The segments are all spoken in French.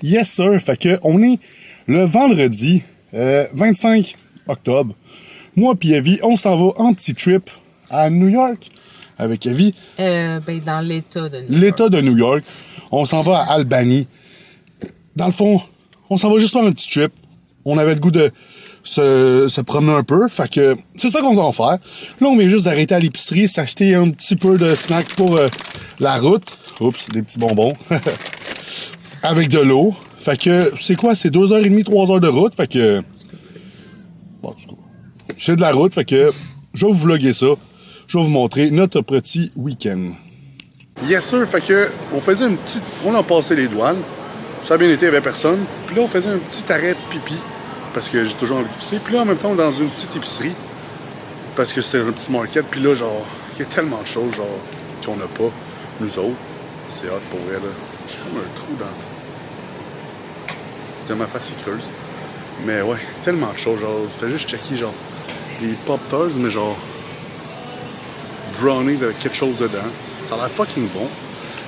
Yes, sir. Fait que on est le vendredi 25 octobre. Moi puis Evie, on s'en va en petit trip à New York avec Evie. Dans l'État de New York. L'État de New York. On s'en va à Albany. Dans le fond, on s'en va juste faire un petit trip. On avait le goût de se promener un peu. Fait que c'est ça qu'on va en faire. Là, on vient juste d'arrêter à l'épicerie, s'acheter un petit peu de snacks pour la route. Oups, des petits bonbons. Avec de l'eau. Fait que, c'est quoi? C'est 2h30, 3h de route. Fait que... Bon, en tout cas, c'est de la route. Fait que, je vais vous vlogger ça. Je vais vous montrer notre petit week-end. Yes, sir. Fait que, on faisait une petite... On a passé les douanes. Ça a bien été, il n'y avait personne. Puis là, on faisait un petit arrêt de pipi. Parce que j'ai toujours envie de pisser. Puis là, en même temps, dans une petite épicerie. Parce que c'était un petit market. Puis là, genre, il y a tellement de choses, genre, qu'on n'a pas, nous autres. C'est hot pour elle, là. J'ai comme un trou dans... Ma face est creuse. Mais ouais, tellement de choses, genre, t'as juste checké, genre, les Pop-Tarts, mais genre, brownies avec quelque chose dedans. Ça a l'air fucking bon.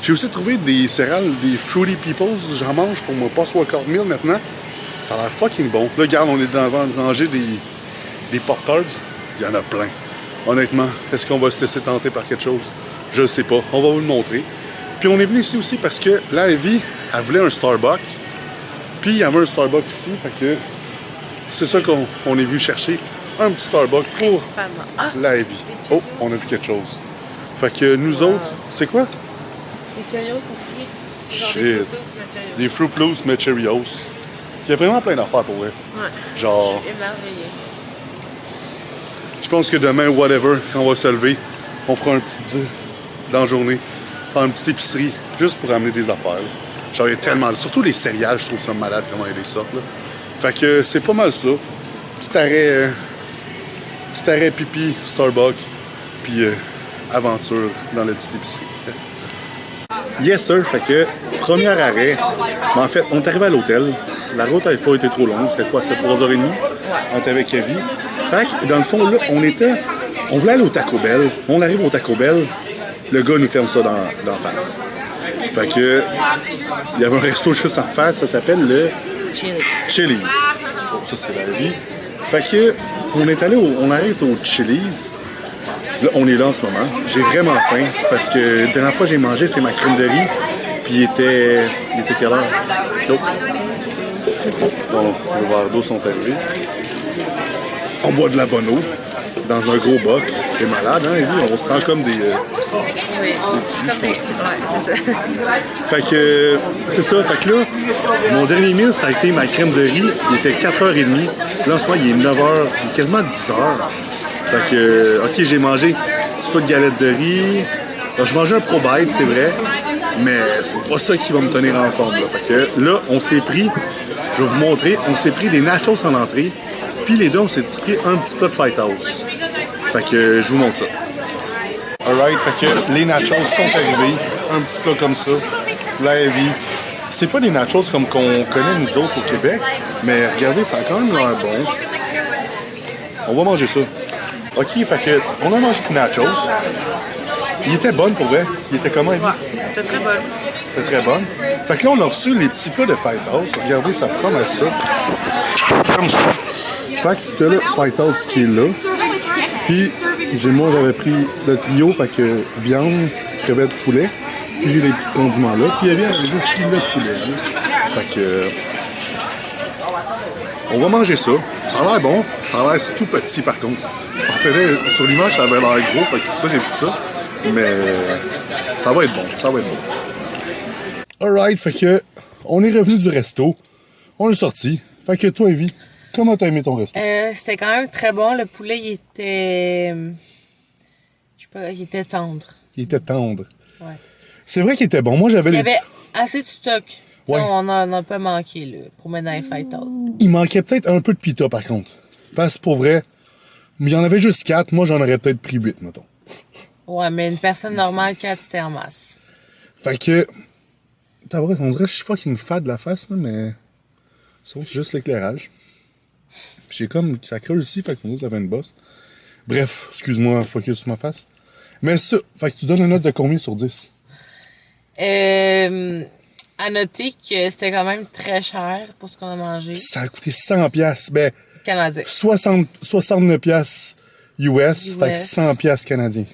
J'ai aussi trouvé des céréales, des Fruity Peoples, j'en mange pour mon post-workout meal maintenant. Ça a l'air fucking bon. Là, regarde, on est dans la rangée des Pop-Tarts. Il y en a plein. Honnêtement, est-ce qu'on va se laisser tenter par quelque chose? Je sais pas. On va vous le montrer. Puis on est venu ici aussi parce que là, Evie, elle voulait un Starbucks. Puis il y avait un Starbucks ici, fait que c'est ça qu'on est venu chercher. Un petit Starbucks pour la Evie. Oh, on a vu quelque chose. Fait que nous autres, c'est quoi? Les Cheerios sont frits. Shit. Des Fruit Loops, mais Cheerios. Il y a vraiment plein d'affaires pour eux. Ouais. Genre, Je suis émerveillée. je pense que demain, whatever, quand on va se lever, on fera un petit dur dans la journée. Faire une petite épicerie, juste pour amener des affaires. Là. Genre, il y a tellement... Surtout les céréales, je trouve ça malade comment il y a des sortes, là. Fait que c'est pas mal ça. Petit arrêt pipi, Starbucks, puis aventure dans la petite épicerie. Yes, sir. Fait que, premier arrêt. Mais en fait, on est arrivé à l'hôtel. La route n'avait pas été trop longue. C'était quoi? C'était 3h30? Ouais. On était avec Evie. Fait que, dans le fond, là, on voulait aller au Taco Bell. On arrive au Taco Bell. Le gars nous ferme ça d'en face. Fait que, il y avait un resto juste en face, ça s'appelle le Chili's. Bon, ça, c'est la vie. Fait que, on arrive au Chili's. Là, on est là en ce moment. J'ai vraiment faim parce que la dernière fois que j'ai mangé, c'est ma crème de riz. Puis il était quelle heure? Oh. Bon, les verres d'eau sont arrivés. On boit de la bonne eau dans un gros boc. C'est malade, hein, Evie? On se sent comme des... Oui, comme des... Ouais, c'est ça. Fait que, c'est ça. Fait que là, mon dernier meal, ça a été ma crème de riz. Il était 4h30. Là, en ce moment, il est 9h, il est quasiment 10h. Fait que, OK, j'ai mangé un petit peu de galette de riz. Là, je mangeais un Pro Bite, c'est vrai. Mais c'est pas ça qui va me tenir en forme, là. Fait que là, on s'est pris, je vais vous montrer, on s'est pris des nachos en entrée. Puis les deux, on s'est pris un petit peu de Fight House. Fait que, je vous montre ça. Alright, fait que les nachos sont arrivés, un petit peu comme ça, la Evie. C'est pas des nachos comme qu'on connaît nous autres au Québec, mais regardez, ça a quand même l'air bon. On va manger ça. Ok, fait que on a mangé des nachos. Il était bon pour vrai. Il était comment, Evie? Ouais, c'était très bon. C'était très bon. Fait que là, on a reçu les petits plats de Fight House. Regardez, ça ressemble à ça. Comme ça. Fait que t'as le Fight House qui est là. Puis, moi, j'avais pris le trio, fait que viande, crevettes, poulet. Puis j'ai les petits condiments là. Puis elle avait juste pris le poulet. Là. Fait que... on va manger ça. Ça a l'air bon. Ça a l'air tout petit, par contre. En fait, sur l'image, ça avait l'air gros. Fait que c'est pour ça que j'ai pris ça. Mais ça va être bon. Ça va être bon. Alright, fait que... on est revenu du resto. On est sorti. Fait que toi, Evie... comment t'as aimé ton resto? C'était quand même très bon. Le poulet, il était... je sais pas, il était tendre. Il était tendre. Ouais. C'est vrai qu'il était bon. Moi, j'avais... Il y avait assez de stock. Ouais. On en a pas manqué, là, pour mettre dans les Fight House. Il manquait peut-être un peu de pita, par contre. Parce que pour vrai, il y en avait juste 4. Moi, j'en aurais peut-être pris 8, mettons. Ouais, mais une personne normale, 4, c'était en masse. Fait que... t'as vrai, on dirait que je suis fucking fat de la face, là, mais... sauf juste l'éclairage. J'ai comme... ça creuse ici, fait que ça fait une bosse. Bref, excuse-moi, focus sur ma face. Mais ça, fait que tu donnes une note de combien sur 10? À noter que c'était quand même très cher pour ce qu'on a mangé. Ça a coûté 100$. Ben, Canadien. 69$ US, fait que 100$ canadiens.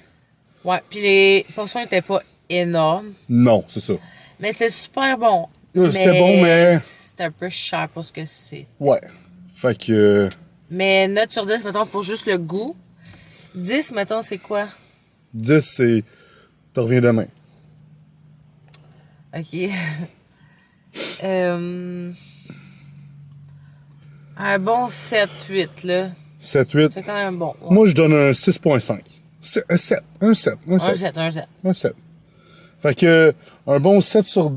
Ouais, puis les portions étaient pas énormes. Non, c'est ça. Mais c'était super bon. C'était bon, mais... C'était un peu cher pour ce que c'est. Ouais. Fait que... Mais note sur 10, mettons, pour juste le goût. 10, mettons, c'est quoi? 10, c'est... Tu reviens demain. OK. Un bon 7-8, là. 7-8. C'est quand même bon. Ouais. Moi, je donne un 6.5. Un 7. Un 7. Un 7. Fait que, un bon 7 sur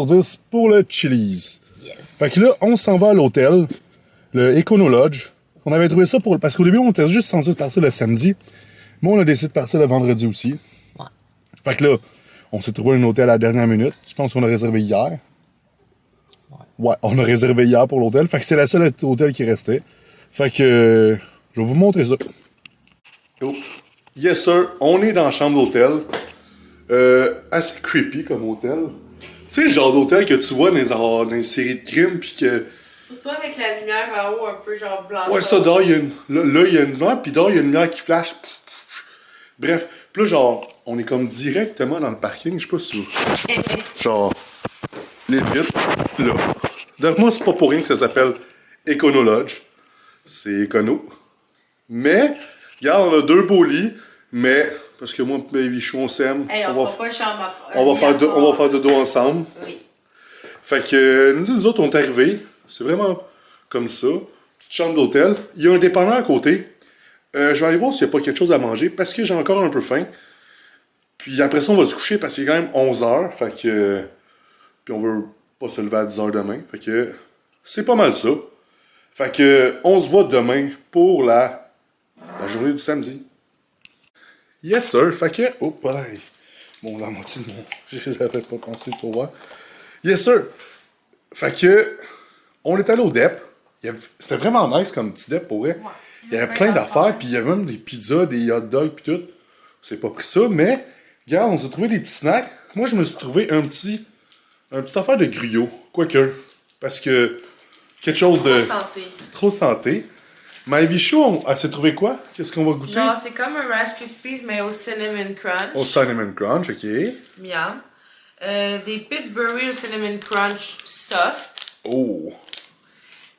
10 pour le Chili's. Yes. Fait que là, on s'en va à l'hôtel, le Econo Lodge. On avait trouvé ça pour... Parce qu'au début, on était juste censé partir le samedi. Mais on a décidé de partir le vendredi aussi. Ouais. Fait que là, on s'est trouvé un hôtel à la dernière minute. Je pense qu'on a réservé hier. Ouais, on a réservé hier pour l'hôtel. Fait que c'est la seule hôtel qui restait. Fait que je vais vous montrer ça. Oh. Yes, sir. On est dans la chambre d'hôtel. Assez creepy comme hôtel. Tu sais, le genre d'hôtel que tu vois dans les séries de crimes, pis que... Surtout avec la lumière en haut, un peu genre blanche. Ouais, ça, dehors, il y a une... Là, il y a une lumière, pis dehors, il y a une lumière qui flash. Bref. Pis là, genre, on est comme directement dans le parking. Je sais pas si... genre... Legit. Là. Donc, moi, c'est pas pour rien que ça s'appelle Econo Lodge. C'est écono. Mais, regarde, on a 2 beaux lits, mais, parce que moi et Vichou, on s'aime. Hey, on va faire chambre. On va faire dodo ensemble. Oui. Fait que, nous autres, on est arrivés. C'est vraiment comme ça. Petite chambre d'hôtel. Il y a un dépanneur à côté. Je vais aller voir s'il n'y a pas quelque chose à manger, parce que j'ai encore un peu faim. Puis après ça, on va se coucher, parce qu'il est quand même 11h. Fait que, puis on veut pas se lever à 10h demain. Fait que, c'est pas mal ça. Fait que, on se voit demain pour la journée du samedi. Yes, sir. Fait que, oh, pareil. Bon, la moitié de mon... J'avais pas pensé trop voir. Yes, sir. Fait que, on est allé au DEP. C'était vraiment nice comme petit DEP pour vrai. Ouais, il y avait plein d'affaires, puis il y avait même des pizzas, des hot dogs, puis tout. C'est pas pris ça, mais, regarde, on s'est trouvé des petits snacks. Moi, je me suis trouvé un petit affaire de gruyot. Quoique. Parce que, quelque chose de... Trop santé. Trop santé. Mais Vichou, elle s'est trouvé quoi? Qu'est-ce qu'on va goûter? Genre, c'est comme un Rice Krispies, mais au Cinnamon Crunch. Au Cinnamon Crunch, OK. Miam. Des Pittsburgh au Cinnamon Crunch soft. Oh!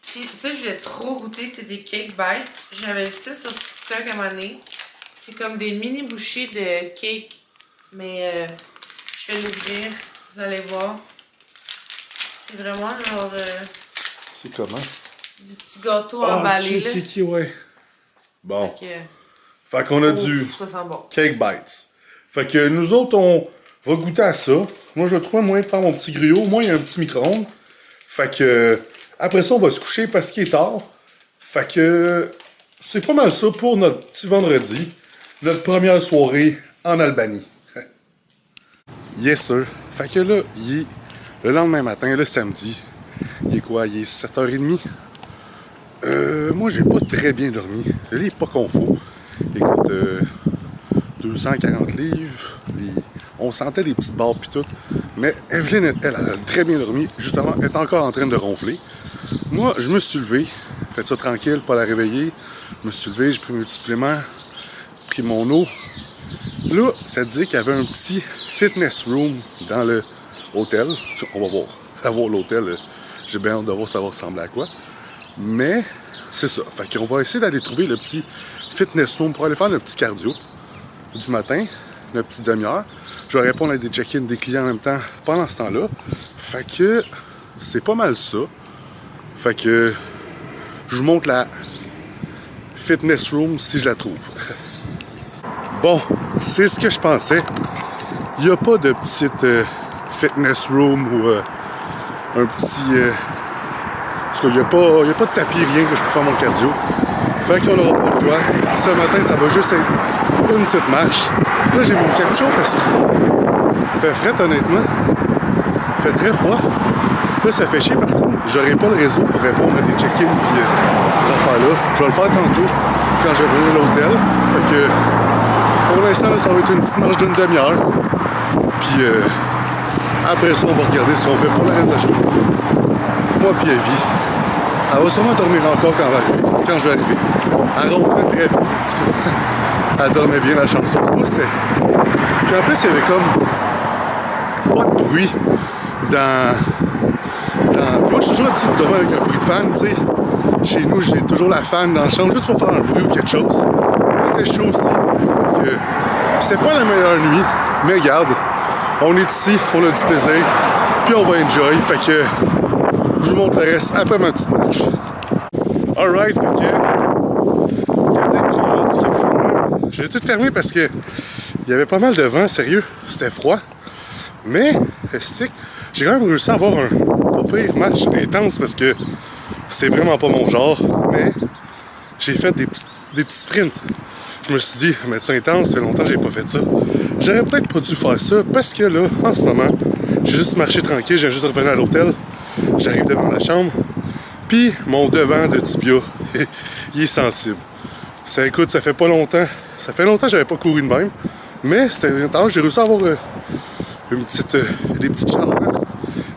Puis ça, je voulais trop goûter, c'est des Cake Bites. J'avais vu ça sur TikTok à un moment donné. C'est comme des mini bouchées de cake. Mais je vais l'ouvrir, vous allez voir. C'est vraiment genre... c'est comment? Du petit gâteau emballé, là. Ouais. Bon. Fait qu'on a du ça sent bon. Cake Bites. Fait que nous autres, on va goûter à ça. Moi, je trouve un moyen de faire mon petit griot. Moi, il y a un petit micro-ondes. Fait que après ça, on va se coucher parce qu'il est tard. Fait que c'est pas mal ça pour notre petit vendredi. Notre première soirée en Albanie. Yes, sir. Fait que là, il est le lendemain matin, le samedi. Il est quoi? Il est 7h30. Moi, j'ai pas très bien dormi. Le lit est pas confort. Écoute, 240 livres. On sentait des petites barres pis tout. Mais Evelyne, elle a très bien dormi. Justement, elle est encore en train de ronfler. Moi, je me suis levé. Fait ça tranquille, pas la réveiller. Je me suis levé, j'ai pris mes suppléments. Pris mon eau. Là, ça dit qu'il y avait un petit fitness room dans le hôtel. On va voir. À voir l'hôtel. J'ai bien hâte de voir ça va ressembler à quoi. Mais, c'est ça. Fait qu'on va essayer d'aller trouver le petit fitness room pour aller faire le petit cardio du matin, une petite demi-heure. Je vais répondre à des check-in des clients en même temps pendant ce temps-là. Fait que, c'est pas mal ça. Fait que, je vous montre la fitness room si je la trouve. Bon, c'est ce que je pensais. Il n'y a pas de petite fitness room ou un petit... parce qu'il n'y a pas de tapis, rien que je peux faire mon cardio. Fait qu'on n'aura pas le choix. Ce matin, ça va juste être une petite marche. Là, j'ai mon capuchon parce qu'il fait frais, honnêtement. Il fait très froid. Là, ça fait chier, par contre. J'aurai pas le réseau pour répondre à des check-ins puis ces affaires-là. Je vais le faire tantôt quand je reviens à l'hôtel. Fait que pour l'instant, là, ça va être une petite marche d'une demi-heure. Puis Après ça, on va regarder ce qu'on fait pour le reste de la journée. Moi puis Evie. Elle va sûrement dormir encore quand je vais arriver. Elle ronflait très bien. Elle dormait bien la chanson. Moi, c'était... Puis en plus, il y avait comme pas de bruit dans... Moi, je suis toujours un petit dormir avec un bruit de fan, tu sais. Chez nous, j'ai toujours la fan dans la chambre juste pour faire un bruit ou quelque chose. Il faisait chaud aussi. Donc, c'était pas la meilleure nuit, mais regarde, on est ici, on a du plaisir, puis on va enjoy. Fait que je vous montre le reste après ma petite marche. Alright, fait que j'ai tout fermé parce que il y avait pas mal de vent, sérieux, c'était froid. Mais, j'ai quand même réussi à avoir un pas pire match intense parce que c'est vraiment pas mon genre, mais j'ai fait des petits sprints. Je me suis dit, mais c'est intense, ça fait longtemps que j'ai pas fait ça. J'aurais peut-être pas dû faire ça parce que là, en ce moment, j'ai juste marché tranquille, j'ai juste revenu à l'hôtel. J'arrive devant la chambre, puis mon devant de tibia, il est sensible. Écoute, ça fait pas longtemps. Ça fait longtemps que j'avais pas couru de même, mais c'était intense. J'ai réussi à avoir des petites chaleurs,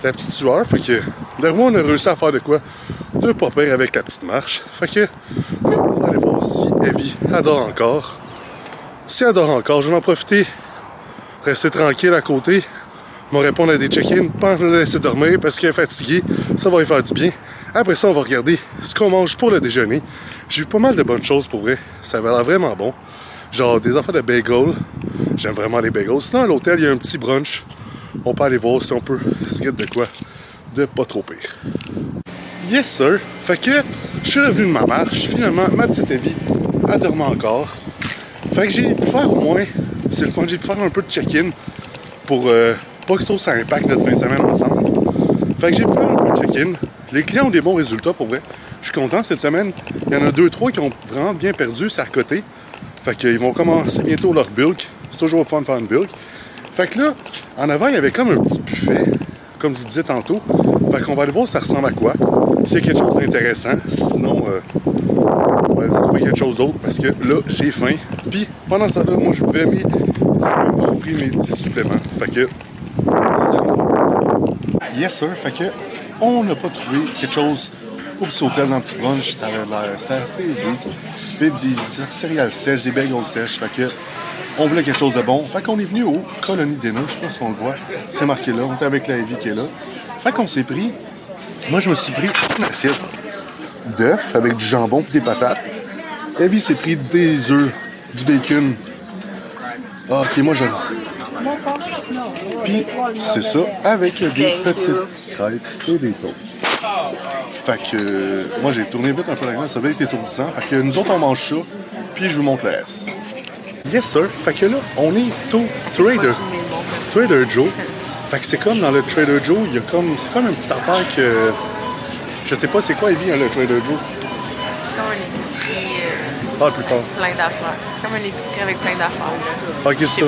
la petite sueur. Fait que, derrière moi, on a réussi à faire de quoi? De pas pire avec la petite marche. Fait que, on va aller voir si Evie adore encore. Si elle adore encore, je vais en profiter, rester tranquille à côté, me répondre à des check-ins, pas la laisser dormir parce qu'elle est fatiguée, ça va lui faire du bien. Après ça, on va regarder ce qu'on mange pour le déjeuner. J'ai vu pas mal de bonnes choses pour vrai, ça avait l'air vraiment bon. Genre des affaires de bagels, j'aime vraiment les bagels. Sinon, à l'hôtel, il y a un petit brunch. On peut aller voir si on peut se guider de quoi de pas trop pire. Yes sir! Fait que je suis revenu de ma marche. Finalement, ma petite Evie, elle dormait encore. Fait que j'ai pu faire au moins, c'est le fun, j'ai pu faire un peu de check-in pour pas que ça impacte notre fin de semaine ensemble. Fait que j'ai pu faire un peu de check-in. Les clients ont des bons résultats pour vrai. Je suis content cette semaine. Il y en a 2-3 qui ont vraiment bien perdu, c'est à côté. Fait qu'ils vont commencer bientôt leur bulk. C'est toujours fun de faire une bulk. Fait que là, en avant, il y avait comme un petit buffet, comme je vous disais tantôt. Fait qu'on va aller voir si ça ressemble à quoi. S'il y a quelque chose d'intéressant. Sinon, on va trouver quelque chose d'autre parce que là, j'ai faim. Puis, pendant ça, là, moi, je buvais mes petits suppléments. Fait que, c'est ça. Yes, sir. Fait que, on n'a pas trouvé quelque chose au petit hôtel dans le petit brunch. Ça avait l'air, c'était assez élevé. Des céréales sèches, des bagels sèches. Fait que, on voulait quelque chose de bon. Fait qu'on est venu au Colony Dinner. Je sais pas si on le voit. C'est marqué là. On était avec la Evie qui est là. Fait qu'on s'est pris. Moi, je me suis pris une assiette d'œufs avec du jambon et des patates. Evie s'est pris des œufs, du bacon. Ah, ok, moi, j'aime. Puis, c'est ça, avec des petites crêpes et des toasts. Fait que, moi, j'ai tourné vite un peu la graisse. Ça va être étourdissant. Fait que, nous autres, on mange ça. Puis, je vous montre le reste. Yes, sir. Fait que là, on est au Trader Joe. Fait que c'est comme dans le Trader Joe, il y a comme, c'est comme une petite affaire que, je sais pas c'est quoi, Evie, hein, le Trader Joe. C'est comme une épicerie Plus fort. plein d'affaires. C'est comme une épicerie avec plein d'affaires. Ok, c'est ça.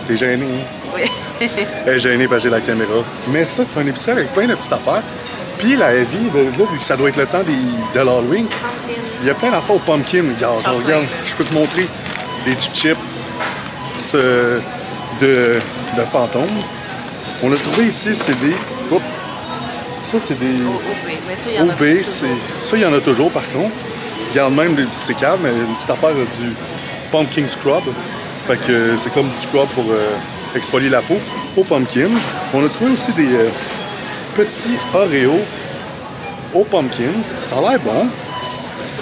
T'es gêné, hein? Oui. Elle est gênée parce que j'ai la caméra. Mais ça, c'est une épicerie avec plein de petites affaires. Puis la Evie, là, vu que ça doit être le temps de l'Halloween, il y a plein d'affaires au pumpkin. Regarde, je peux te montrer des chips de fantômes. On a trouvé ici, c'est des... Oups. Ça, c'est des... OB, ça, il y en a toujours, par contre. Regarde même, c'est calme, mais une petite affaire du pumpkin scrub. Fait que c'est comme du scrub pour exfolier la peau au pumpkin. On a trouvé aussi des petits Oreos au pumpkin. Ça a l'air bon.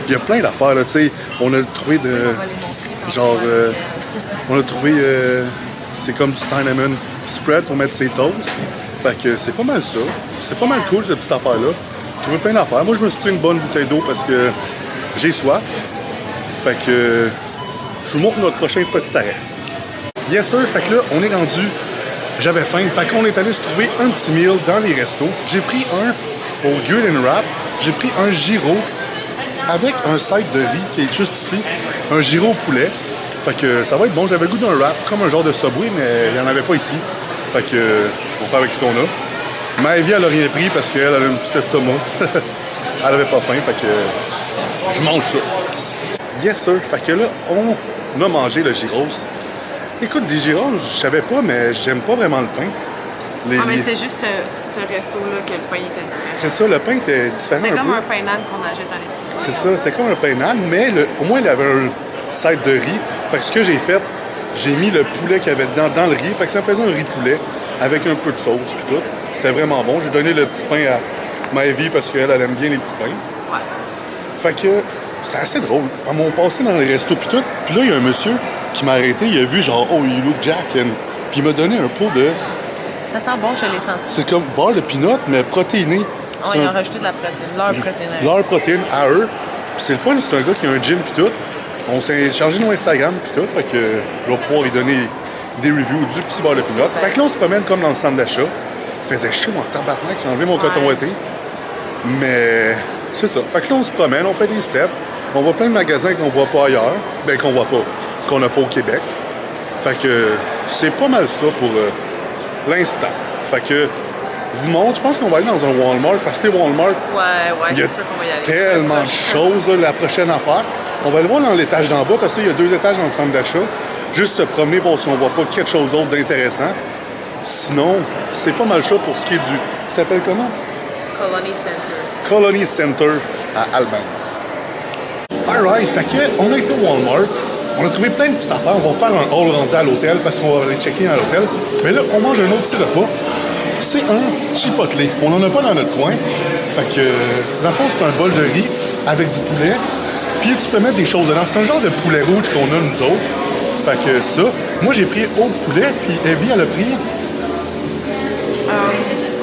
Il y a plein d'affaires, là, tu sais. On a trouvé de... Genre... on a trouvé... c'est comme du cinnamon spread pour mettre ses toasts. Fait que c'est pas mal ça. C'est pas mal cool, cette petite affaire-là. J'ai trouvé plein d'affaires. Moi, je me suis pris une bonne bouteille d'eau parce que j'ai soif. Fait que je vous montre notre prochain petit arrêt. Yes, sir. Fait que là, on est rendu. J'avais faim. Fait qu'on est allé se trouver un petit meal dans les restos. J'ai pris un au Grill and Wrap. J'ai pris un gyro avec un side de riz qui est juste ici. Un gyro au poulet. Fait que ça va être bon. J'avais le goût d'un wrap, comme un genre de Subway, mais il n'y en avait pas ici. Fait que on fait avec ce qu'on a. Ma Evie, elle a rien pris parce qu'elle a un petit estomac. Elle avait pas faim, fait que je mange ça. Yes, sir. Fait que là, on a mangé le gyros. Écoute, des gyros, je savais pas, mais j'aime pas vraiment le pain. Ah, mais c'est juste ce resto-là que le pain était différent. C'est ça, le pain était différent C'était un comme peu. un pain nan qu'on achète dans l'épicerie. C'est ça, c'était comme un pain nan, mais au moins, il avait un side de riz. Fait que ce que j'ai fait, j'ai mis le poulet qu'il y avait dedans dans le riz. Fait que ça me faisait un riz poulet avec un peu de sauce puis tout. C'était vraiment bon. J'ai donné le petit pain à Maëvie parce qu'elle aime bien les petits pains. Ouais. Fait que c'est assez drôle. On m'a passé dans les restos puis tout. Puis là, il y a un monsieur qui m'a arrêté. Il a vu genre, oh, you look Jack. Puis il m'a donné un pot de... Ça sent bon, je l'ai senti. C'est comme beurre de peanut, mais protéiné. Oh, ils ont rajouté de la protéine. Leur protéine. Leur protéine à eux. Puis c'est le fun, c'est un gars qui a un gym puis tout. On s'est changé nos Instagram puis tout. Fait que je vais pouvoir lui donner des reviews du petit beurre de peanut. Fait que là, on se promène comme dans le centre d'achat. Il faisait chaud en tabarnak, j'ai enlevé mon coton ouaté. Mais c'est ça. Fait que là, on se promène, on fait des steps. On voit plein de magasins qu'on voit pas ailleurs. Ben, qu'on voit pas. Qu'on n'a pas au Québec. Fait que c'est pas mal ça pour l'instant. Fait que je vous montre, je pense qu'on va aller dans un Walmart. Parce que les Walmart, Ouais, il y a c'est sûr qu'on va y aller. tellement de choses, là, la prochaine affaire. On va aller voir dans l'étage d'en bas parce qu'il y a 2 étages dans le centre d'achat. Juste se promener, voir si on voit pas quelque chose d'autre d'intéressant. Sinon, c'est pas mal ça pour ce qui est du... Ça s'appelle comment? Colony Center. Colony Center à Albany. Alright, fait que on a été au Walmart. On a trouvé plein de petites affaires. On va faire un haul rendu à l'hôtel parce qu'on va aller checker à l'hôtel. Mais là, on mange un autre petit repas. C'est un chipotle. On n'en a pas dans notre coin. Fait que, dans le fond, c'est un bol de riz avec du poulet. Puis tu peux mettre des choses dedans. C'est un genre de poulet rouge qu'on a nous autres. Fait que ça. Moi, j'ai pris au poulet. Puis Evie, elle a pris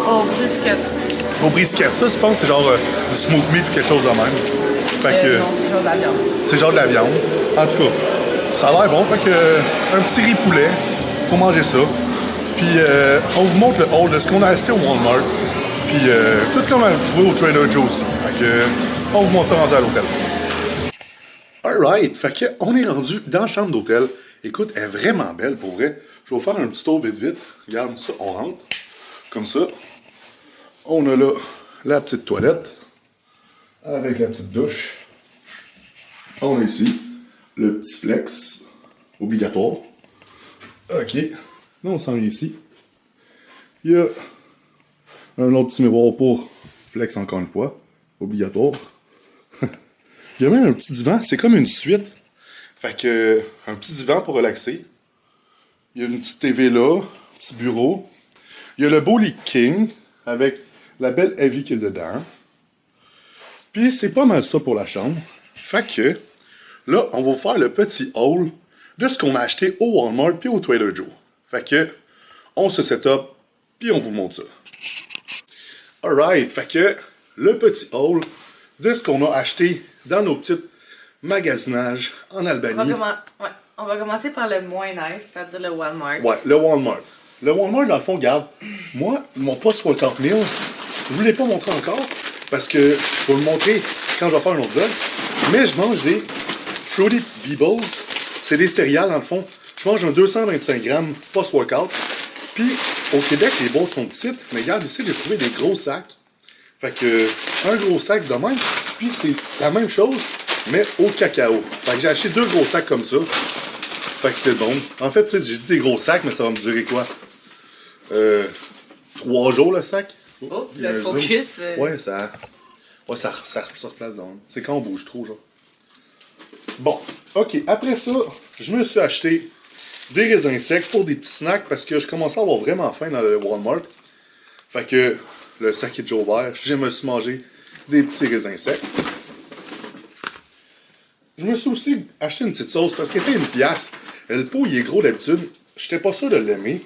Au brisket. au brisket. Ça, je pense que c'est genre du smoke meat ou quelque chose de même. Fait que Non, c'est genre de la viande. c'est genre de la viande. En tout cas, ça a l'air bon. Fait que un petit riz poulet pour manger ça. Puis on vous montre le haul de ce qu'on a acheté au Walmart. Puis tout ce qu'on a trouvé au Trader Joe's aussi. Fait que on vous montre ça rendu à l'hôtel. Alright, fait que on est rendu dans la chambre d'hôtel. Écoute, elle est vraiment belle pour vrai. Je vais vous faire un petit tour vite vite. Regarde ça, on rentre. Comme ça. On a là la petite toilette. Avec la petite douche. On a ici le petit flex. Obligatoire. OK. Là, on s'en vient ici. Il y a un autre petit miroir pour flex encore une fois. Obligatoire. Il y a même un petit divan. C'est comme une suite. Fait que, un petit divan pour relaxer. Il y a une petite TV là. Un petit bureau. Il y a le beau lit king. Avec la belle Evie qui est dedans. Puis c'est pas mal ça pour la chambre. Fait que, là, on va faire le petit haul de ce qu'on a acheté au Walmart puis au Trader Joe. Fait que, on se set up, puis on vous montre ça. Alright, fait que, le petit haul de ce qu'on a acheté dans nos petits magasinages en Albanie. On va commencer par le moins nice, c'est-à-dire le Walmart. Ouais, le Walmart. Le Walmart, dans le fond, regarde, moi, mon poste workout meal, je ne vous l'ai pas montré encore, parce que je vais vous le montrer quand je vais faire un autre vlog, mais je mange des Fruity Pebbles. C'est des céréales, dans le fond. Je mange un 225 grammes post-workout. Puis, au Québec, les bols sont petites, mais regarde, ici, j'ai trouvé des gros sacs. Fait que, un gros sac de même, puis c'est la même chose, mais au cacao. Fait que j'ai acheté 2 gros sacs comme ça. Fait que c'est bon. En fait, tu sais, j'ai dit des gros sacs, mais ça va me durer quoi? 3 jours, le sac. Oh, le focus. Ouais, ça replace dans. C'est quand on bouge trop, genre. Bon, ok. Après ça, je me suis acheté des raisins secs pour des petits snacks parce que je commençais à avoir vraiment faim dans le Walmart. Fait que le sac est déjà ouvert. Je me suis mangé des petits raisins secs. Je me suis aussi acheté une petite sauce parce qu'elle était une pièce. Le pot, il est gros d'habitude. J'étais pas sûr de l'aimer.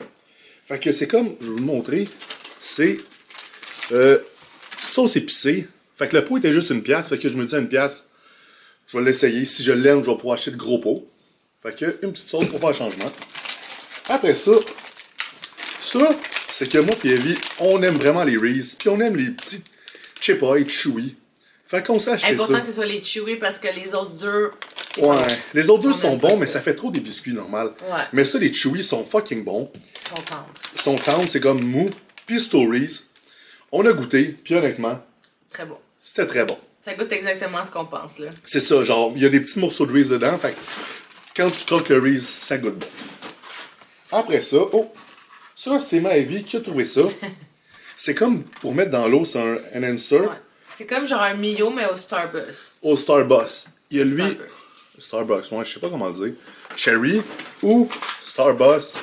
Fait que c'est comme, je vais vous montrer, c'est sauce épicée. Fait que le pot était juste une pièce. Fait que je me dis à une pièce, je vais l'essayer. Si je l'aime, je vais pouvoir acheter de gros pots. Fait que une petite sauce pour faire le changement. Après ça, c'est que moi et Evie, on aime vraiment les Reese. Puis on aime les petits Chipoy chewy. Fait qu'on s'est acheté ça. Important que ce soit les chewy parce que les autres durs. Ouais, les autres durs sont bons, mais ça fait trop des biscuits normales. Ouais. Mais ça, les chewy sont fucking bons. Ils sont tendres. Ils sont tendres, c'est comme mou. Puis Stories, on a goûté, puis honnêtement, Très bon. c'était très bon. Ça goûte exactement ce qu'on pense, là. C'est ça, genre, il y a des petits morceaux de Reese dedans, fait que quand tu croques le Reese, ça goûte bon. Après ça, Ça, c'est Maëvi qui a trouvé ça. C'est comme pour mettre dans l'eau, c'est un enhancer. Ouais. C'est comme genre un Mio, mais au Starburst. Au Starbucks. Il y a lui... Starburst. Starbucks, moi, je sais pas comment le dire. Cherry ou Starbucks.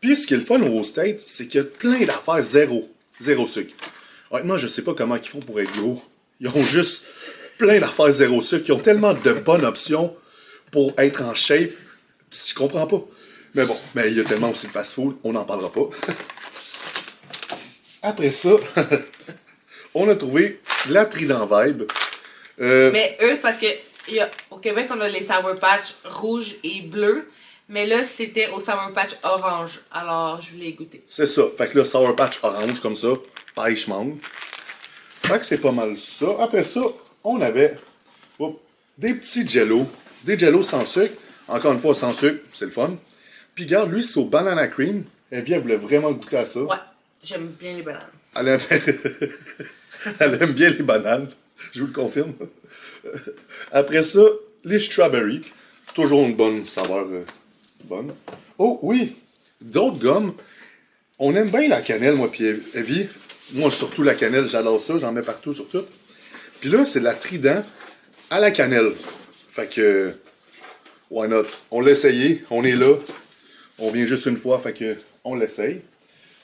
Puis ce qui est le fun aux States, c'est qu'il y a plein d'affaires zéro. Zéro sucre. Honnêtement, je sais pas comment ils font pour être gros. Ils ont juste plein d'affaires zéro sucre. Ils ont tellement de bonnes options pour être en shape. Je comprends pas. Mais bon, mais il y a tellement aussi de fast-food, on n'en parlera pas. Après ça, on a trouvé la Trident Vibe. Mais eux, c'est parce que au Québec, on a les Sour Patch rouge et bleu. Mais là, c'était au Sour Patch orange. Alors, je voulais goûter. C'est ça. Fait que là, Sour Patch orange comme ça, pêche mangue. Fait que c'est pas mal ça. Après ça, on avait des petits jello. Des jello sans sucre. Encore une fois, sans sucre, c'est le fun. Puis regarde, lui, c'est au banana cream. Evie, elle voulait vraiment goûter à ça. Ouais, j'aime bien les bananes. Elle aime... elle aime bien les bananes. Je vous le confirme. Après ça, les strawberries. Toujours une bonne saveur bonne. Oh oui, d'autres gommes. On aime bien la cannelle, moi puis Evie. Moi, surtout la cannelle, j'adore ça. J'en mets partout sur tout. Puis là, c'est de la Trident à la cannelle. Fait que... why not? On l'a essayé. On est là. On vient juste une fois. Fait que on l'essaye.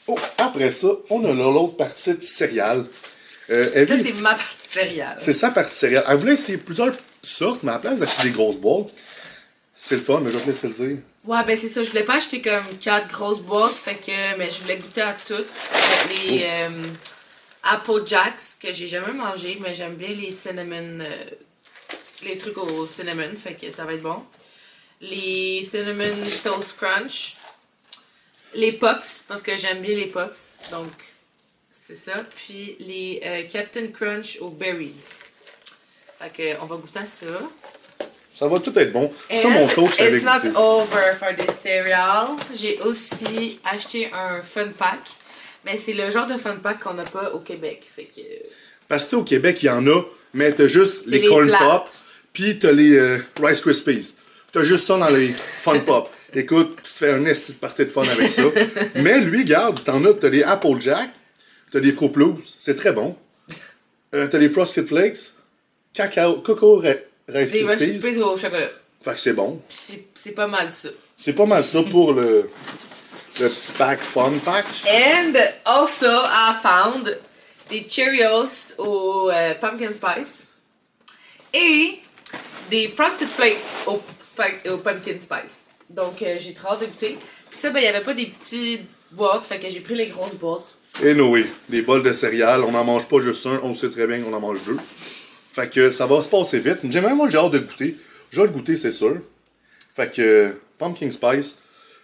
Oh, après ça, on a l'autre partie de céréales. Evie, Ça, c'est ma partie céréale. c'est sa partie céréales. Elle voulait essayer plusieurs sortes, mais à la place d'acheter des grosses boîtes, c'est le fun, mais je vais te laisser le dire. Ouais, ben c'est ça. Je voulais pas acheter comme 4 grosses boîtes. Fait que, mais je voulais goûter à toutes. Les Apple Jacks, que j'ai jamais mangé, mais j'aime bien les cinnamon... les trucs au cinnamon, fait que ça va être bon. Les Cinnamon Toast Crunch. Les Pops, parce que j'aime bien les Pops. Donc, c'est ça. Puis les Captain Crunch aux berries. Fait que, on va goûter à ça. Ça va tout être bon. Ça, mon toast, je t'avais It's not goûté. over for the cereal. J'ai aussi acheté un Fun Pack. Mais c'est le genre de Fun Pack qu'on n'a pas au Québec. Fait que... Parce que tu sais, au Québec, il y en a, mais t'as juste les les corn plates. pop, puis t'as les Rice Krispies. T'as juste ça dans les fun pop. Écoute, tu te fais un esti de partie de fun avec ça. Mais lui, garde, t'as les Apple Jack, t'as des Fruit Loops, c'est très bon. T'as les Frosted Flakes, Coco Rice Des Rice Krispies. Krispies au chocolat. Fait que c'est bon. C'est pas mal ça. C'est pas mal ça pour le petit pack Fun Pack. And also, I found des Cheerios au Pumpkin Spice et des Frosted Flakes au Pumpkin Spice. Donc, j'ai trop hâte de goûter. Puis ça, ben, il n'y avait pas des petites boîtes, fait que j'ai pris les grosses boîtes. Et Noé, des bols de céréales, on n'en mange pas juste un, on sait très bien qu'on en mange deux. Fait que ça va se passer vite. J'ai hâte de le goûter. Je vais le goûter, c'est sûr. Fait que Pumpkin Spice,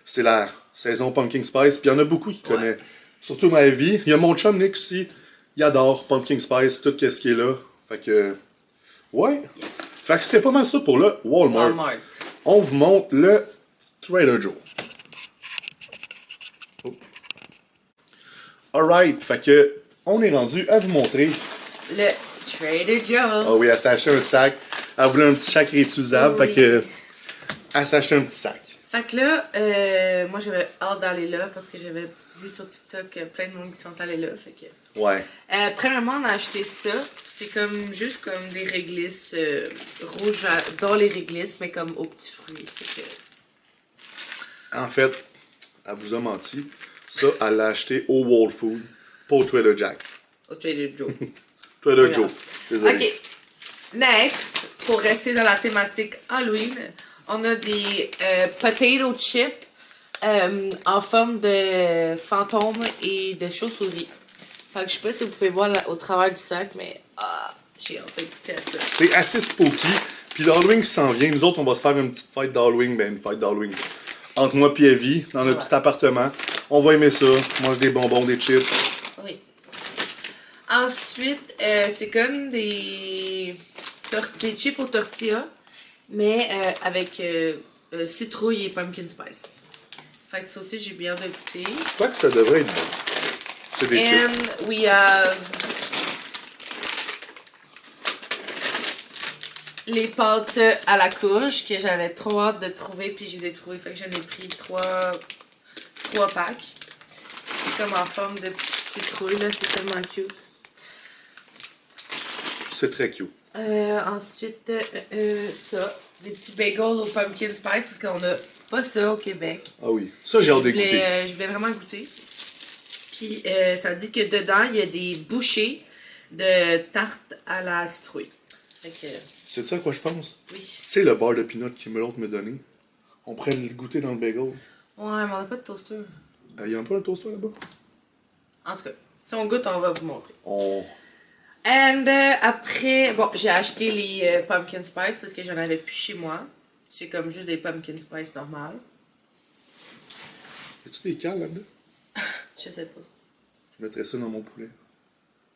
c'est la saison Pumpkin Spice. Puis il y en a beaucoup qui connaissent. Surtout ma vie. Il y a mon chum Nick aussi. Il adore Pumpkin Spice, tout ce qui est là. Fait que... ouais. Fait que c'était pas mal ça pour le Walmart. On vous montre le Trader Joe. Oh. Alright, fait que on est rendu à vous montrer. Le Trader Joe. Ah oui, elle s'est acheté un sac. Elle voulait un petit sac réutilisable, Oui. fait que elle s'est acheté un petit sac. Fait que là, moi j'avais hâte d'aller là parce que j'avais vu sur TikTok plein de monde qui sont allés là. Fait que... Ouais. premièrement, on a acheté ça. C'est comme juste comme des réglisses rouges dans les réglisses, mais comme aux petits fruits. Fait que... En fait, elle vous a menti. Ça, elle l'a acheté au Whole Food, pas au Trader Jack. Au Trader Joe. Trader Voilà. Joe. Désolé. Ok. Next, pour rester dans la thématique Halloween, on a des potato chips en forme de fantôme et de chauve-souris. Fait que je sais pas si vous pouvez voir là, au travers du sac, mais j'ai hâte de goûter à ça. C'est assez spooky. Puis l'Halloween qui s'en vient, nous autres, on va se faire une petite fête d'Halloween. Ben, une fête d'Halloween. Entre moi et Evie, dans notre petit appartement. On va aimer ça. Mange des bonbons, des chips. Oui. Ensuite, c'est comme des chips aux tortillas, mais avec citrouille et pumpkin spice. Fait que ça aussi, j'ai bien de goûter. Je crois que ça devrait être bon. C'est des chips. And we have les pâtes à la courge que j'avais trop hâte de trouver, puis j'ai les trouvées. Fait que j'en ai pris 3 packs. comme en forme de petite citrouille, là. C'est tellement cute. C'est très cute. Ensuite, ça. Des petits bagels au pumpkin spice, parce qu'on a pas ça au Québec. Ah oui. Ça, j'ai hâte d'écouter. Je voulais vraiment goûter. Puis, ça dit que dedans, il y a des bouchées de tarte à la citrouille. Fait que... C'est ça à quoi je pense? Oui. Tu sais, le beurre de peanut que l'autre me donnait. On pourrait le goûter dans le bagel. Ouais, mais on n'a pas de toaster. Il y a pas un toaster là-bas? En tout cas, si on goûte, on va vous montrer. On... And après, bon, j'ai acheté les pumpkin spice parce que j'en avais plus chez moi. C'est comme juste des pumpkin spice normales. Y a-tu des cales là-dedans? Je sais pas. Je mettrais ça dans mon poulet.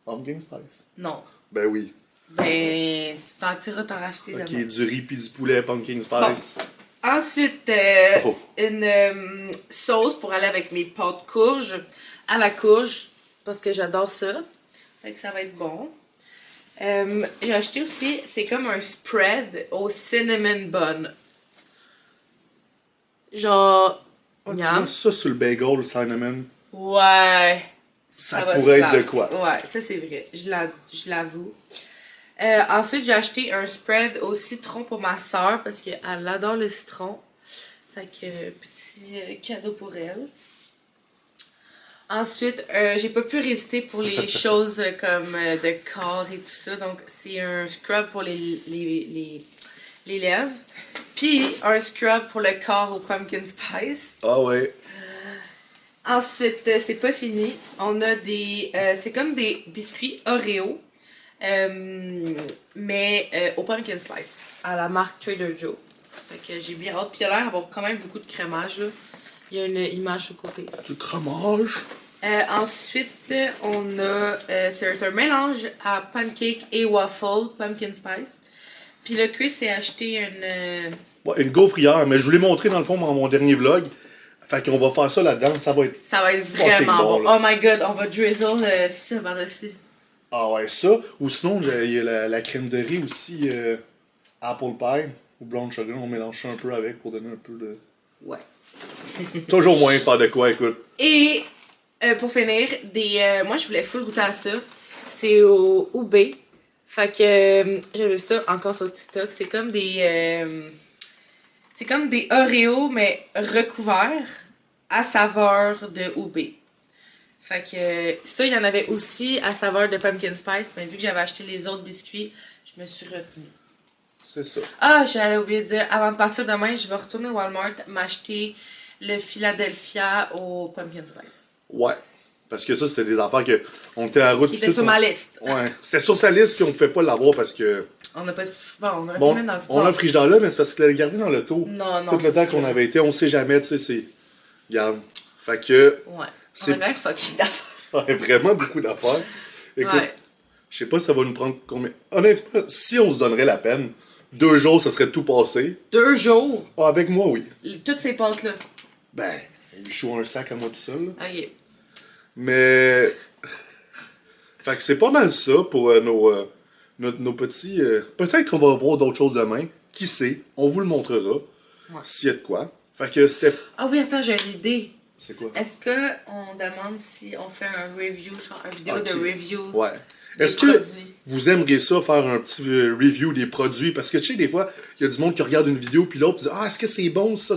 Pumpkin spice? Non. Ben oui. Ben, tu t'en racheter Ok, demain. du riz puis du poulet pumpkin spice. Bon. Ensuite, une sauce pour aller avec mes pâtes courges à la courge parce que j'adore ça. Fait que ça va être bon. J'ai acheté aussi, c'est comme un spread au cinnamon bun. Genre, Ah, tu mets ça sur le bagel, le cinnamon. ouais. Ça va pourrait se être de faire. quoi? Ouais, ça c'est vrai. Je l'avoue. Ensuite, j'ai acheté un spread au citron pour ma soeur parce qu'elle adore le citron. Fait que petit cadeau pour elle. Ensuite, j'ai pas pu résister pour les choses comme de corps et tout ça. Donc, c'est un scrub pour les lèvres. Puis, un scrub pour le corps au pumpkin spice. Ah ouais. Ensuite, c'est pas fini. On a des... c'est comme des biscuits Oreo. Mais au pumpkin spice. À la marque Trader Joe. Fait que j'ai bien hâte. Puis il a l'air d'avoir quand même beaucoup de crémage, là. Il y a une image au côté. Du fromage. Ensuite, on a... c'est un mélange à pancake et waffle, pumpkin spice. Puis le Chris s'est acheté une... Ouais, une gaufrière, mais je vous l'ai montré dans le fond dans mon dernier vlog. Fait qu'on va faire ça là-dedans, ça va être... Ça va être vraiment bon, bon. là. Oh my god, on va drizzle ça par-dessus. Ah ouais, ça. Ou sinon, il y a la crème de riz aussi, apple pie ou blonde sugar. On mélange ça un peu avec pour donner un peu de... Ouais. Toujours moyen de faire de quoi, écoute. Et pour finir, moi je voulais full goûter à ça. C'est au UB. Fait que j'avais vu ça encore sur TikTok. C'est comme des Oreos mais recouverts à saveur de UB. Fait que ça, il y en avait aussi à saveur de pumpkin spice, mais vu que j'avais acheté les autres biscuits, je me suis retenue. C'est ça. Ah, j'allais oublier de dire, avant de partir demain, je vais retourner au Walmart m'acheter le Philadelphia au pumpkin spice. Ouais. Parce que ça, c'était des affaires que... On était à la route... Qui était sur ma liste. Ouais. C'était sur sa liste qu'on ne pouvait pas l'avoir parce que... On n'a pas... Bon, on a Bon, pu mettre dans le on a un fond. frigidaire là, mais c'est parce qu'il l'avait gardé dans l'auto. Non, Tout le temps qu'on avait été, on sait jamais, tu sais, c'est... Regarde. Fait que... Ouais. C'est- On a bien fucking d'affaires. Ouais, vraiment beaucoup d'affaires. Écoute, Ouais. je sais pas si ça va nous prendre combien... Honnêtement, si on se donnerait la peine, 2 jours, ça serait tout passé. 2 jours. Ah, avec moi, oui. Toutes ces pâtes-là. Ben, je suis un sac à moi tout seul. Là. Ok. Mais... Fait que c'est pas mal ça pour nos petits... Peut-être qu'on va voir d'autres choses demain. Qui sait? On vous le montrera. Ouais. S'il y a de quoi. Fait que c'était... Ah oui, attends, j'ai une idée. C'est quoi? Est-ce qu'on demande si on fait un review, genre une vidéo Ok. de review Ouais. des Est-ce que produits? vous aimeriez ça, faire un petit review des produits? Parce que tu sais, des fois, il y a du monde qui regarde une vidéo, puis l'autre, puis dit « Ah, est-ce que c'est bon, ça? »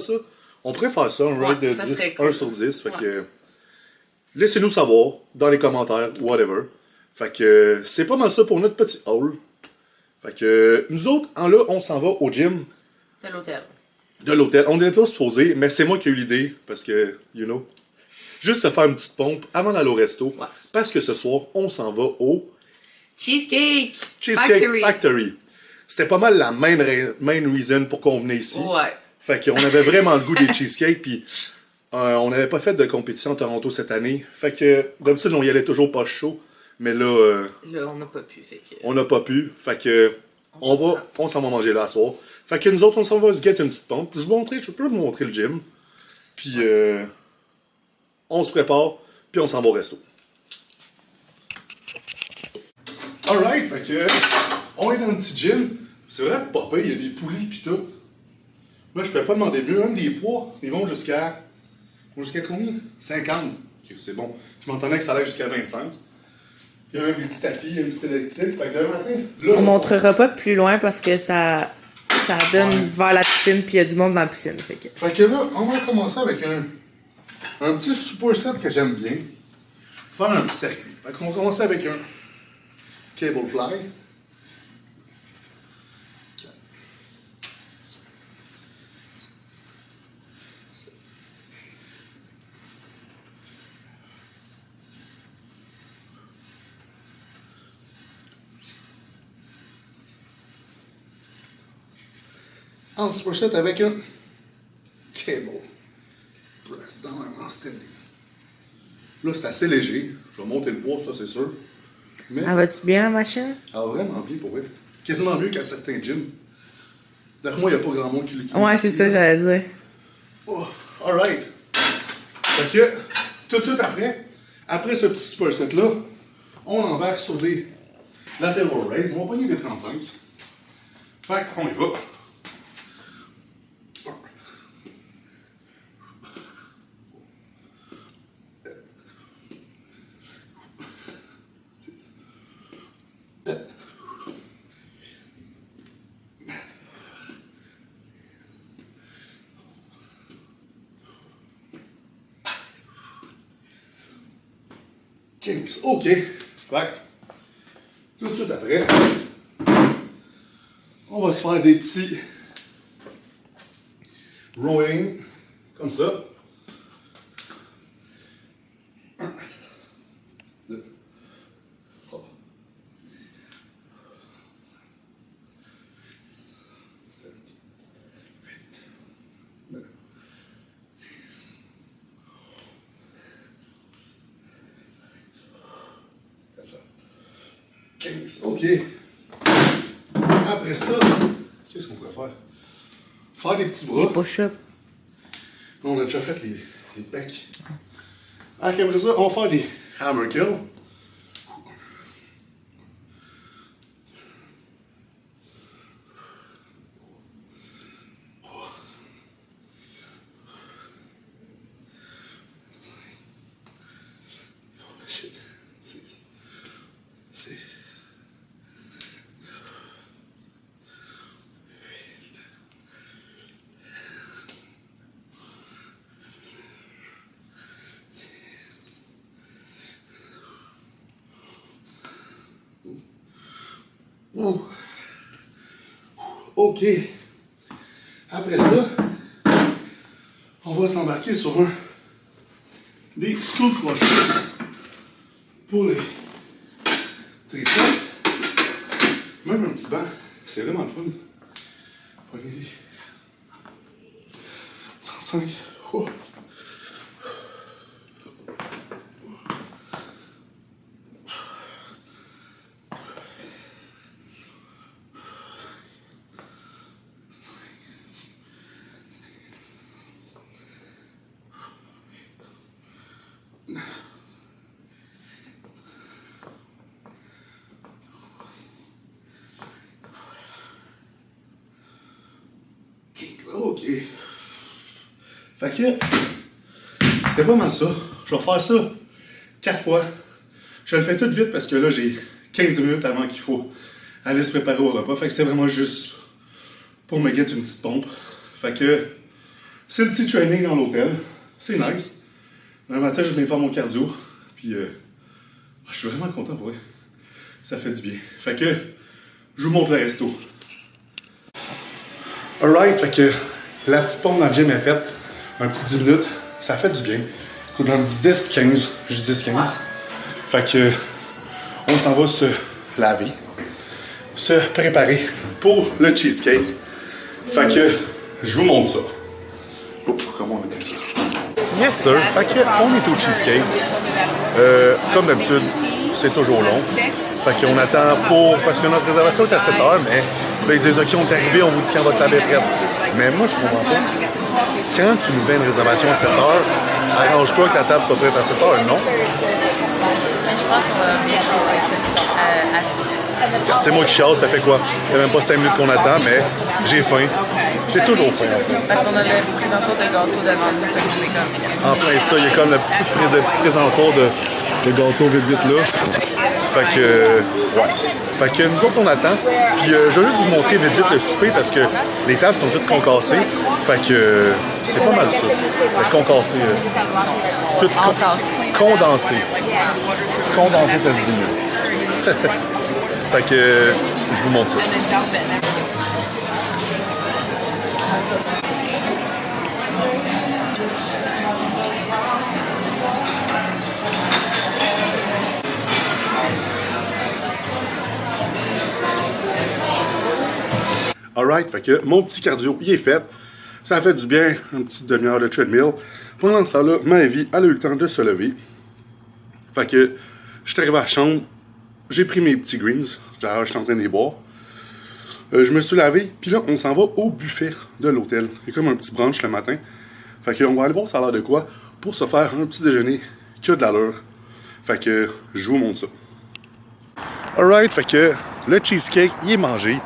On pourrait faire ça, un rate de ça 10, serait cool. 1 sur 10. Fait Ouais. que... Laissez-nous savoir, dans les commentaires, whatever. Fait que c'est pas mal ça pour notre petit haul. Fait que nous autres, là, on s'en va au gym De l'hôtel. de l'hôtel. On n'était pas supposé, mais c'est moi qui ai eu l'idée, parce que, you know, juste se faire une petite pompe avant d'aller au resto. Ouais. Parce que ce soir, on s'en va au Cheesecake! Cheesecake Factory. C'était pas mal la main reason pour qu'on venait ici. Ouais. Fait qu'on avait vraiment le goût des cheesecakes, puis on n'avait pas fait de compétition à Toronto cette année. Fait que d'habitude, on y allait toujours pas chaud, mais là, Là, on n'a pas pu, fait que... on n'a pas pu. Fait que on s'en va manger là à soir. Fait que nous autres, on s'en va se get une petite pompe. Je peux vous montrer le gym. Puis on se prépare, puis on s'en va au resto. Alright, fait que on est dans le petit gym. C'est vrai, pas pire, il y a des poulies pis tout. Moi, je pourrais pas demander mieux, même des poids, ils vont jusqu'à combien? 50 c'est bon. Je m'entendais que ça allait jusqu'à 25. Il y a même des petits tapis, un petit électrique. Fait que demain matin, là, On montrera pas plus loin parce que ça donne vers la piscine puis il y a du monde dans la piscine. Fait que là, on va commencer avec un petit superset que j'aime bien. Faire un petit circuit. Fait qu'on va commencer avec un cable fly. En superset avec un cable press down en standing. Là, c'est assez léger. Je vais monter le poids, ça, c'est sûr. Mais elle va-tu bien, la machine? elle va vraiment bien pour vrai. Quasiment mieux qu'à certains gyms. D'ailleurs, moi, il n'y a pas grand monde qui l'utilise. Ouais, c'est ça, j'allais dire. Oh, alright. Fait que, tout de suite après ce petit superset-là, on embarque sur des lateral raises. On va pogner des 35. Fait qu'on y va. OK. Fait tout de suite après, on va se faire des petits rowing comme ça. 1, 2, 3. OK. Après ça, qu'est-ce qu'on pourrait faire? Faire des petits bras. Les push-ups. On a déjà fait les pecs. Après ça, on va faire des hammer kill. Oh. OK. Après ça, on va s'embarquer sur des stool crushers pour les triceps. Même un petit banc. C'est vraiment le fun. Prenez les 35. Oh. OK. Fait que, c'est pas mal ça. Je vais faire ça 4 fois. Je le fais tout vite parce que là, j'ai 15 minutes avant qu'il faut aller se préparer au repas. Fait que c'est vraiment juste pour me guetter une petite pompe. Fait que, c'est le petit training dans l'hôtel. C'est nice. Le matin, je viens faire mon cardio. Puis, je suis vraiment content pour eux. Ça fait du bien. Fait que, je vous montre le resto. Alright, fait que la petite pompe dans le gym est faite. Un petit 10 minutes. Ça fait du bien. Écoute, dans 10-15. Juste 10-15. Fait que, on s'en va se laver. Se préparer pour le cheesecake. Fait que, je vous montre ça. Oh, comment on met ça? Yes, sir. Fait que, on est au cheesecake. Comme d'habitude, c'est toujours long. Fait qu'on attend parce que notre réservation est à 7 heures, mais là, ils disent, OK, on est arrivé, on vous dit quand votre table est prête. Mais moi, je comprends pas. Quand tu nous fais une réservation à 7 heures, arrange-toi que la table soit prête à 7 heures, non? Je pense qu'on va bientôt être C'est moi qui chiale, ça fait quoi? Il n'y a même pas 5 minutes qu'on attend, mais j'ai faim. J'ai toujours faim, en fait. Parce qu'on a le présentour de gâteau devant nous, fait que c'est comme... En plein ça, il y a comme le petit présentour de gâteau vite là. Fait que, ouais. Fait que nous autres, on attend. Puis je vais juste vous montrer vite le souper parce que les tables sont toutes concassées. Fait que c'est pas mal ça. Concassé. Tout condensé. Condensé, ça se dit mieux. Fait que je vous montre ça. Alright, fait que mon petit cardio, il est fait. Ça a fait du bien, une petite demi-heure de treadmill. Pendant ce temps-là, Maëvie, elle a eu le temps de se lever. Fait que, je suis arrivé à la chambre, j'ai pris mes petits greens, je suis en train de les boire. Je me suis lavé, puis là, on s'en va au buffet de l'hôtel. Il y a comme un petit brunch le matin. Fait que, on va aller voir ça a l'air de quoi pour se faire un petit déjeuner qui a de l'allure. Fait que, je vous montre ça. Alright, fait que, le cheesecake, il est mangé.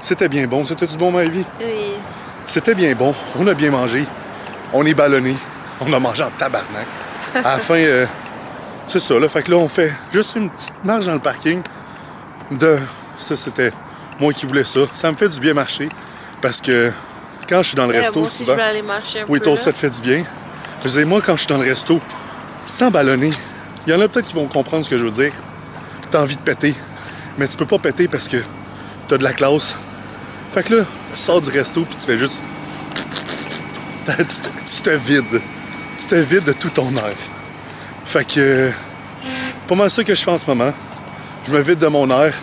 C'était bien bon. C'était du bon, Maëvie? Oui. C'était bien bon. On a bien mangé. On est ballonné. On a mangé en tabarnak. À la fin, c'est ça, là. Fait que là, on fait juste une petite marche dans le parking. Ça, c'était moi qui voulais ça. Ça me fait du bien marcher. Parce que quand je suis dans le resto, moi aussi, souvent... je vais aller marcher un oui, peu, toi, là. ça te fait du bien. Je disais, moi, quand je suis dans le resto, sans ballonner, il y en a peut-être qui vont comprendre ce que je veux dire. T'as envie de péter. Mais tu peux pas péter parce que t'as de la classe. Fait que là, tu sors du resto puis tu fais juste... Tu te vides. Tu te vides de tout ton air. Fait que... pas mal ça que je fais en ce moment. Je me vide de mon air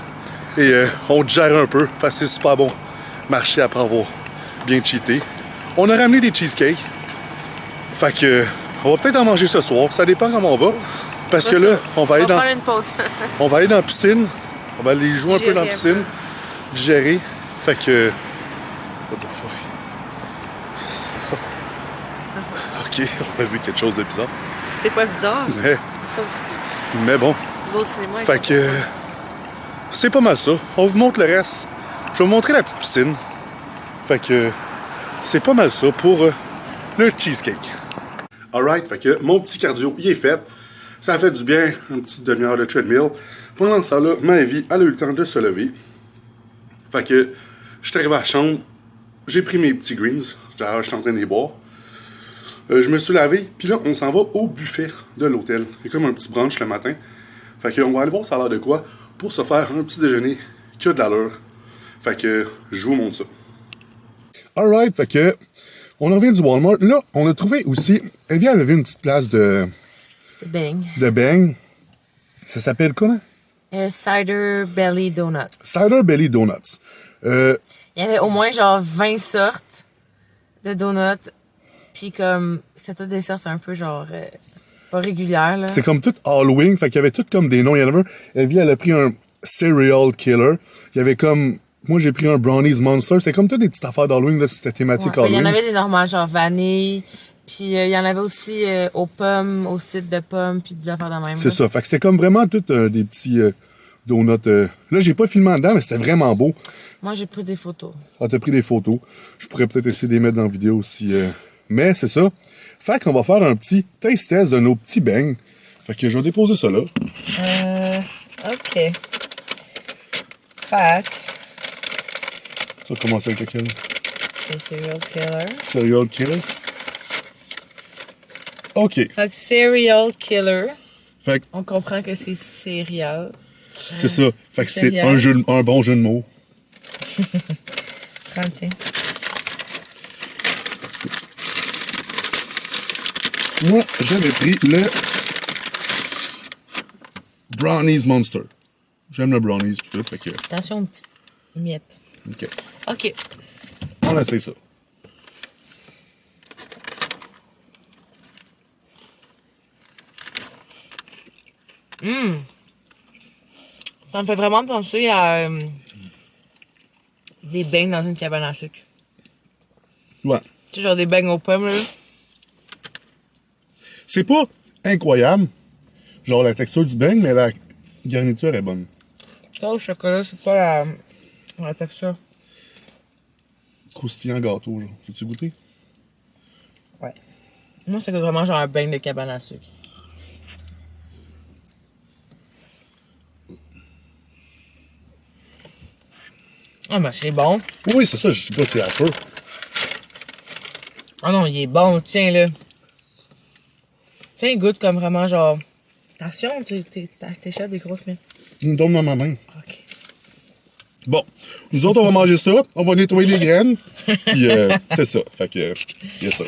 et on gère un peu parce que c'est super bon marcher après avoir bien cheaté. On a ramené des cheesecakes. Fait que... on va peut-être en manger ce soir. Ça dépend comment on va. Parce que là, on va aller dans... prendre une pause. on va aller dans la piscine. On va aller jouer un peu dans la piscine. Digérer. Fait que... what the fuck? Ok, on a vu quelque chose de bizarre. C'est pas bizarre. Mais bon. Fait que... c'est pas mal ça. On vous montre le reste. Je vais vous montrer la petite piscine. Fait que... c'est pas mal ça pour le cheesecake. Alright, fait que mon petit cardio, il est fait. Ça a fait du bien, une petite demi-heure de treadmill. Pendant ce temps-là, Maëvie, elle a eu le temps de se lever. Fait que... je suis arrivé à la chambre, j'ai pris mes petits greens, je suis en train de les boire. Je me suis lavé, puis là, on s'en va au buffet de l'hôtel. Il y a comme un petit brunch le matin. Fait qu'on va aller voir ça a l'air de quoi pour se faire un petit déjeuner qui a de l'allure. Fait que je vous montre ça. Alright, fait que on revient du Walmart. Là, on a trouvé aussi, elle vient lever une petite place de bang. Ça s'appelle quoi, là? Cider Belly Donuts. Cider Belly Donuts. Il y avait au moins genre 20 sortes de donuts. Puis comme, c'était toutes des sortes un peu genre pas régulières, là. C'est comme tout Halloween, fait qu'il y avait tout comme des noms. Il y en avait un, elle a pris un Serial Killer. Il y avait comme, moi j'ai pris un Brownies Monster. C'était comme toutes des petites affaires d'Halloween, là, c'était thématique Ouais, Halloween. il y en avait des normales, genre vanille. Puis il y en avait aussi aux pommes, au cidre de pommes, puis des affaires de même. C'est ça, fait que c'était comme vraiment tout des petits donuts. Là, j'ai pas filmé en dedans, mais c'était vraiment beau. Moi, j'ai pris des photos. Ah, t'as pris des photos. Je pourrais peut-être essayer de les mettre dans la vidéo aussi. Mais c'est ça. Fait qu'on va faire un petit taste test de nos petits bangs. Fait que je vais déposer ça là. OK. Fait. Ça va commencer avec lequel? Les Serial Killer. Serial Killer. OK. Fait que Serial Killer. Fait que On comprend que c'est céréales. c'est ça. Fait que c'est céréales. un bon jeu de mots. Prends, tiens. Moi, j'avais pris le Brownies Monster. J'aime le Brownies et tout, fait que... Attention aux petites miettes. OK. OK. On essaie ça. Ça me fait vraiment penser à des beignes dans une cabane à sucre. Ouais. Tu sais, genre des beignes aux pommes, là. C'est pas incroyable, genre la texture du beigne, mais la garniture est bonne. Ça, au chocolat, c'est pas la texture. croustillant gâteau, genre. As-tu goûté? Ouais. Moi, ça goûte vraiment genre un beignet de cabane à sucre. Ah, mais c'est bon. Oui, c'est ça, je dis pas que c'est affreux. Ah non, il est bon, tiens, là. Tiens, il goûte comme vraiment genre... Attention, t'échappes des grosses miettes. Il me tombe dans ma main. Ok. Bon, nous autres, on va manger ça, on va nettoyer les graines, puis c'est ça. Fait que, il y a ça.